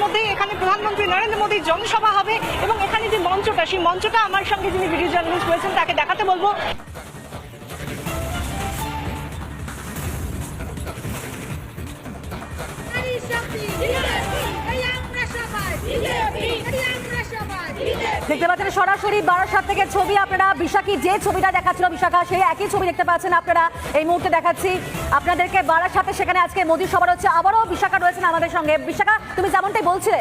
মধ্যে এখানে প্রধানমন্ত্রী নরেন্দ্র মোদীর জনসভা হবে এবং এখানে যে মঞ্চটা, সেই মঞ্চটা আমার সঙ্গে যিনি ভিডিও জার্নালিস্ট রয়েছেন তাকে দেখাতে বলবো। দেখতে পাচ্ছেন সরাসরি বারাসাত থেকে ছবি, আপনারা বিশাখী যে ছবিটা দেখাচ্ছিল বিশাখা, সেই একই ছবি দেখতে পাচ্ছেন আপনারা এই মুহূর্তে দেখাচ্ছি আপনাদেরকে বারাসাতে। সেখানে আজকে মোদী সভা হচ্ছে, আবারও বিশাখা রয়েছেন আমাদের সঙ্গে। বিশাখা, তুমি যেমনটাই বলছিলে,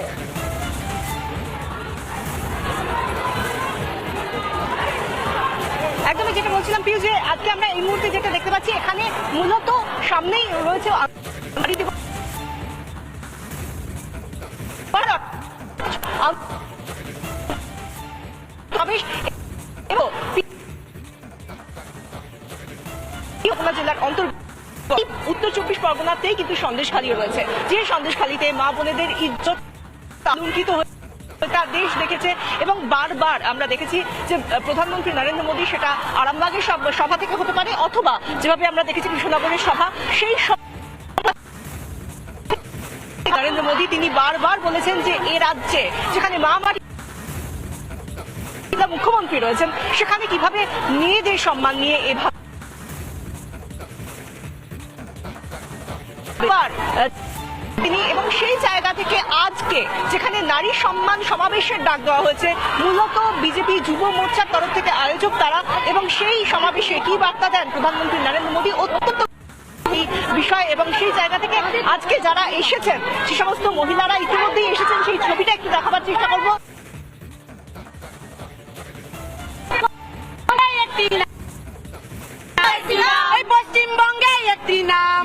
একদমই যেটা বলছিলাম পিউ, যে আজকে আমরা এই মুহূর্তে যেটা দেখতে পাচ্ছি এখানে মূলত সামনেই রয়েছে জেলার অন্তর্গত উত্তর 24 পরগনাতেই কিন্তু সন্দেশখালী রয়েছে, যে সন্দেশখালীতে মা বোনেদের ইজ্জত লুণ্ঠিত হয়েছে দেশ দেখেছে। এবং বারবার আমরা দেখেছি যে প্রধানমন্ত্রী নরেন্দ্র মোদী সেটা আরামবাগের সভা থেকে হতে পারে, অথবা যেভাবে আমরা দেখেছি কৃষ্ণনগরের সভা, সেই নরেন্দ্র মোদী তিনি বারবার বলেছেন যে এ রাজ্যে যেখানে মহামারী মুখ্যমন্ত্রী রয়েছেন সেখানে কিভাবে মেয়েদের সম্মান নিয়ে এভাবে তিনি, এবং সেই জায়গা থেকে আজকে যেখানে নারী সম্মান সমাবেশের ডাক দেওয়া হয়েছে মূলত বিজেপি যুব মোর্চার তরফ থেকে আয়োজক তারা, এবং সেই সমাবেশে কি বার্তা দেন প্রধানমন্ত্রী নরেন্দ্র মোদী অত্যন্ত বিষয়, এবং সেই জায়গা থেকে আজকে যারা এসেছেন সে সমস্ত মহিলারা ইতিমধ্যেই এসেছেন, সেই ছবিটা একটু দেখাবার চেষ্টা করবো। পশ্চিমবঙ্গে একটি নাম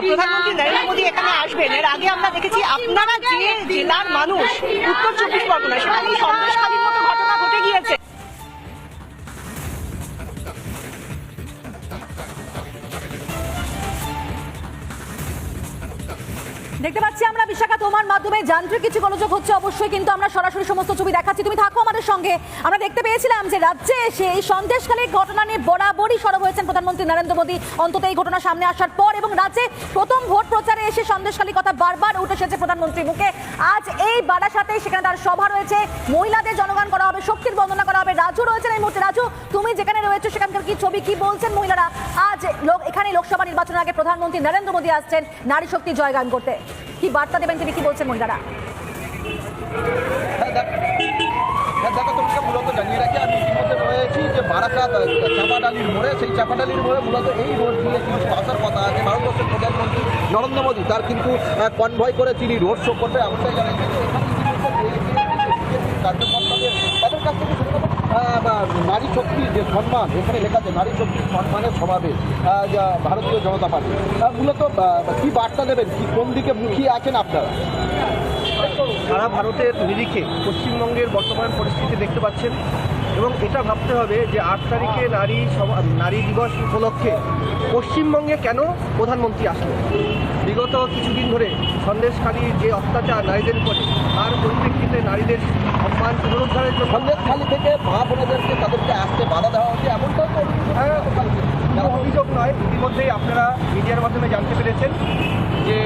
প্রধানমন্ত্রী নরেন্দ্র মোদী এখানে আসবেন, এর আগে আমরা দেখেছি আপনারা যে জেলার মানুষ উত্তর 24 পরগনা, সেখানে সন্দেশখালীর মতো ঘটনা ঘটে গিয়েছে। দেখতে পাচ্ছি আমরা বিশাখা, তোমার মাধ্যমে যান্ত্রিক কিছু গোলযোগ হচ্ছে অবশ্যই, কিন্তু আমরা সরাসরি সমস্ত ছবি দেখাচ্ছি, তুমি থাকো আমাদের সঙ্গে। আমরা দেখতে পেয়েছিলাম যে রাজ্যে এসে এই সন্দেশখালীর ঘটনা নিয়ে বরাবরই সরব হয়েছেন প্রধানমন্ত্রী নরেন্দ্র মোদী, অন্তত এই ঘটনা সামনে আসার পর, এবং রাজ্যে প্রথম ভোট প্রচারে এসে সন্দেশখালীর কথা বারবার উঠে এসেছে প্রধানমন্ত্রীর মুখে। আজ এই বারাসাতে সেখানে তার সভা রয়েছে, মহিলাদের জনগান করা হবে, শক্তির বন্দনা করা হবে। রাজু রয়েছেন এই মুহূর্তে। রাজু, তুমি যেখানে রয়েছো সেখানকার কি ছবি, কি বলছেন মহিলারা? আজ এখানে লোকসভা নির্বাচনের আগে প্রধানমন্ত্রী নরেন্দ্র মোদী আসছেন নারী শক্তি জয়গান করতে, কি বার্তা দেবেন তিনি, কি বলছেন মহিলারা? দেখো, তোমাকে মূলত জানিয়ে রাখি, আমি ইতিমধ্যে রয়েছি যে বারাসাত চাপাডালির মোড়ে, সেই চাপাডালির মোড়ে মূলত এই রোড দিয়ে কিন্তু আসার কথা আছে ভারতবর্ষের প্রধানমন্ত্রী নরেন্দ্র মোদী। তার কিন্তু কনভয় করে তিনি রোড শো করবে, এমনটাই জানিয়েছেন। কার্যকর্তাদের তাদের কাছ থেকে শুরু নারী শক্তির যে সম্মান, এখানে লেখা আছে নারী শক্তির সম্মানের সমাবেশ ভারতীয় জনতা পার্টি। মূলত কি বার্তা দেবেন, কি কোন দিকে মুখিয়ে আছেন আপনারা? সারা ভারতের নিরিখে পশ্চিমবঙ্গের বর্তমান পরিস্থিতি দেখতে পাচ্ছেন, এবং এটা ভাবতে হবে যে 8 তারিখে নারী দিবস উপলক্ষে পশ্চিমবঙ্গে কেন প্রধানমন্ত্রী আসলেন। বিগত কিছুদিন ধরে সন্দেশখালীর যে অত্যাচার নারীদের উপরে, তার পরিপ্রেক্ষিতে নারীদের সম্মান পুনরুদ্ধারের জন্য সন্দেশখালী থেকে মা বোনেদেরকে তাদেরকে আসতে বাধা দেওয়া হচ্ছে, এমনটাও তো অভিযোগ নয়। ইতিমধ্যেই আপনারা মিডিয়ার মাধ্যমে জানতে পেরেছেন যে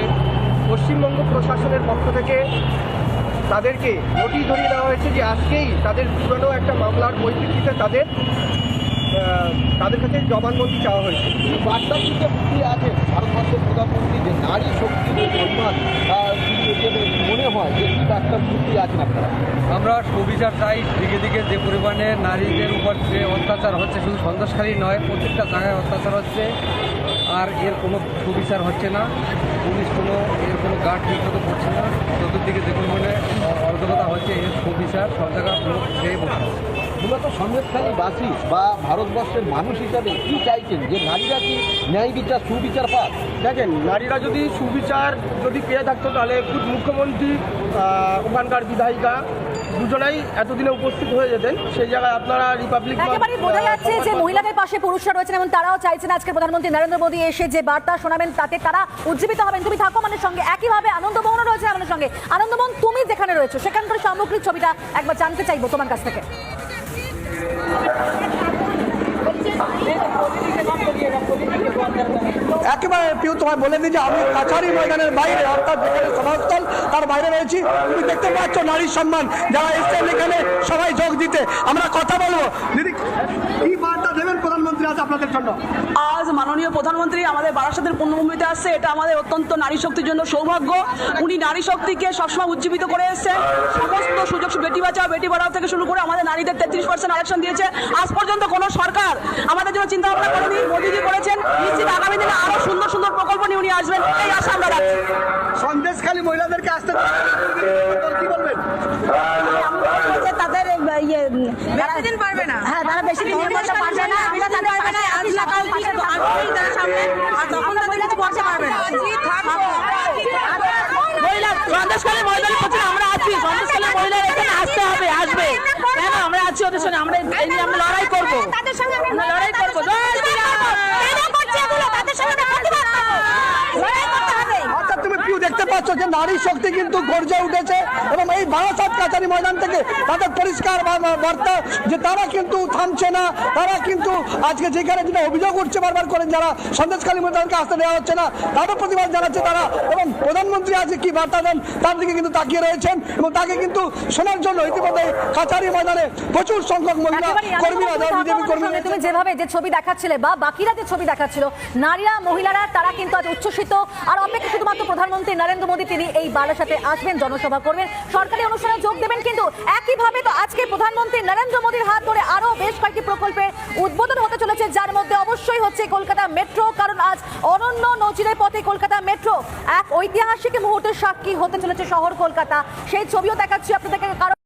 পশ্চিমবঙ্গ প্রশাসনের পক্ষ থেকে তাদেরকে নোটিশ ধরিয়ে দেওয়া হয়েছে যে আজকেই তাদের পুরনো একটা মামলার পরিপ্রেক্ষিতে তাদের কাছে জবানবন্দি চাওয়া হয়েছে। বার্তার দিকে মুখিয়ে আছে ভারতবর্ষের প্রধানমন্ত্রী যে নারী শক্তির সম্মান, মনে হয় যে কি বার্তার মুখিয়ে আছেন আপনারা? আমরা সুবিচার চাই। দিকে দিকে যে পরিমাণে নারীদের উপর যে অত্যাচার হচ্ছে, শুধু সন্দেশখালী নয়, প্রত্যেকটা জায়গায় অত্যাচার হচ্ছে, আর এর কোনো সুবিচার হচ্ছে না। পুলিশ এর কোনো গার্ড ঠিক মতো করছে না। চতুর্দিকে যে পরিমাণে অরাজকতা হচ্ছে, এর সুবিচার সব জায়গায় লোক খেয়ে বসে। মূলত সন্দেশখালীবাসী বা ভারতবর্ষের মানুষ হিসাবে কি চাইছেন, যে নারীরা কি ন্যায় বিচার সুবিচার পাক? দেখেন, নারীরা যদি সুবিচার পেয়ে থাকতো তাহলে খুব মুখ্যমন্ত্রী, ওখানকার বিধায়িকা দুজনাই এতদিনে উপস্থিত হয়ে যেতেন। সেই জায়গায় আপনারা রিপাবলিক একেবারে বোঝা যাচ্ছে যে মহিলাদের পাশে পুরুষরা রয়েছেন, এবং তারাও চাইছেন আজকে প্রধানমন্ত্রী নরেন্দ্র মোদী এসে যে বার্তা শোনাবেন তাতে তারা উজ্জীবিত হবেন। তুমি থাকো আমাদের সঙ্গে। একইভাবে আনন্দমোহনও রয়েছে আমাদের সঙ্গে। আনন্দমোহন, তুমি যেখানে রয়েছো সেখানকার সামগ্রিক ছবিটা একবার জানতে চাইবো তোমার কাছ থেকে। একেবারে পিউ তোমায় বলে দিই যে আমি কাছারি ময়দানের বাইরে অর্থাৎ যেখানে সভাস্থল তার বাইরে রয়েছি। তুমি দেখতে পাচ্ছ নারীর সম্মান যারা এসছেন এখানে সবাই যোগ দিতে। আমরা কথা বলবো। দিদি, কি বার্তা দেবেন প্রধানমন্ত্রী আজ আপনাদের জন্য? আজ মাননীয় প্রধানমন্ত্রী আমাদের বারাসাতের পূর্ণভূমিতে আসছে, এটা আমাদের অত্যন্ত নারী শক্তির জন্য সৌভাগ্য। উনি নারী শক্তিকে সবসময় উজ্জীবিত করে এসেছেন। সমস্ত সুযোগ বেটি বাঁচাও বেটি পড়াও থেকে শুরু করে আমাদের নারীদের 33% আরক্ষণ দিয়েছে। আজ পর্যন্ত কোনো সরকার আমাদের জন্য চিন্তা ভাবনা করেনি, মোদীজি করেছেন। নিশ্চিত আগামী দিনে আরো সুন্দর সুন্দর প্রকল্প নিয়ে উনি আসবেন, এই আশা আমরা রাখছি। সন্দেশখালী মহিলাদেরকে আসতে কি বলবেন? তাদের বেশি দিন পারবে না, হ্যাঁ তারা বেশি দিন পারবে না। আমরা তাদের পাশে আজ লাগাল দিয়ে তার সামনে আর তখন তাদের কিছু করতে পারবে না। মহিলা সন্দেশখালী মহিলাদের প্রতি আমরা আছি, সন্দেশখালী মহিলারা এখানে আসতে হবে, আসবে কেন আমরা আছি ওদের সঙ্গে। আমরা এই নিয়ে আমরা লড়াই করবো, তাদের সঙ্গে আমরা লড়াই করবো। তাদের সঙ্গে অর্থাৎ তুমি পিউ দেখতে পাচ্ছ যে নারী শক্তি কিন্তু গর্জে উঠেছে এবং এই বারাসাত কাছারি ময়দান থেকে তাদের পরিষ্কার বার্তা যে তারা কিন্তু থামছে না। তারা কিন্তু আজকে যেখানে যেটা অভিযোগ উঠছে বারবার করেন যারা সন্দেশখালী ময়দানকে আসতে দেওয়া হচ্ছে না, তাদের প্রতিবাদ জানাচ্ছে তারা। এবং প্রধানমন্ত্রী আজকে কি বার্তা দেন তার দিকে কিন্তু তাকিয়ে রয়েছেন এবং তাকে কিন্তু শোনার জন্য ইতিমধ্যে কাছারি ময়দানে প্রচুর সংখ্যক মহিলা কর্মীরা বিজেপি কর্মী। তুমি যেভাবে যে ছবি দেখাচ্ছিলে বা বাকিরা যে ছবি দেখাচ্ছিল, নারীরা মহিলারা তারা কিন্তু আজ উচ্ছ্বসিত আর অপেক্ষা শুধুমাত্র প্রধানমন্ত্রী নরেন্দ্র মোদী তিনি এই বারাসাতে আসবেন, জনসভা করবেন, সরকারি অনুষ্ঠানে যোগ দেবেন। কিন্তু একইভাবে তো আজকে প্রধানমন্ত্রী নরেন্দ্র মোদীর হাত ধরে আরো বেশ কয়েকটি প্রকল্পের উদ্বোধন হতে চলেছে, যার মধ্যে অবশ্যই হচ্ছে কলকাতা মেট্রো। কারণ আজ অনন্য নজিরের পথে কলকাতা মেট্রো এক ঐতিহাসিক মুহূর্তের সাক্ষী হতে চলেছে শহর কলকাতা। সেই ছবিও দেখাচ্ছি আপনাদেরকে।